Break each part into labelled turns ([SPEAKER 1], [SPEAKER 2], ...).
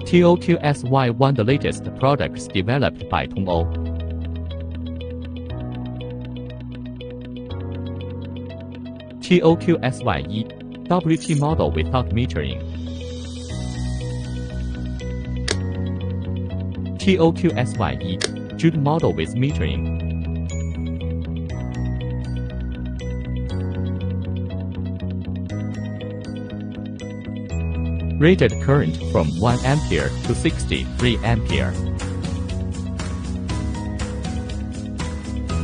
[SPEAKER 1] TUYA, the latest products developed by TUYA. TUYA WT model without metering. TUYA Jute model with metering. Rated current from 1 ampere to 63 ampere.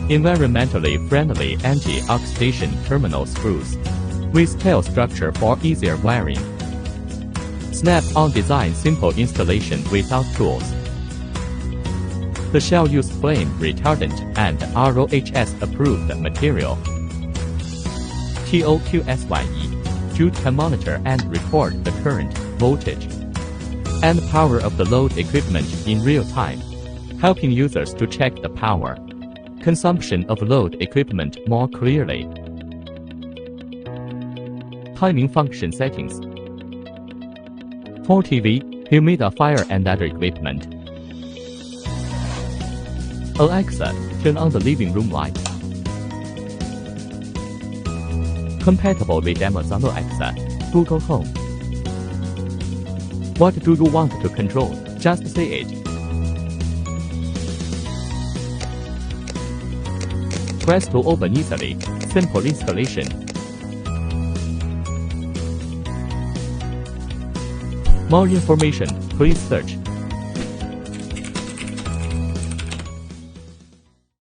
[SPEAKER 1] Environmentally friendly anti-oxidation terminal screws with tail structure for easier wiring. Snap-on design, simple installation without tools. The shell use flame retardant and RoHS approved material. TUYA Jute can monitor and record the current, voltage, and power of the load equipment in real time, helping users to check the power consumption of load equipment more clearly. Timing function settings. For TV, humidifier and other equipment. Alexa, turn on the living room light. Compatible with Amazon Alexa, Google Home. What do you want to control? Just say it. Press to open easily. Simple installation. More information, please search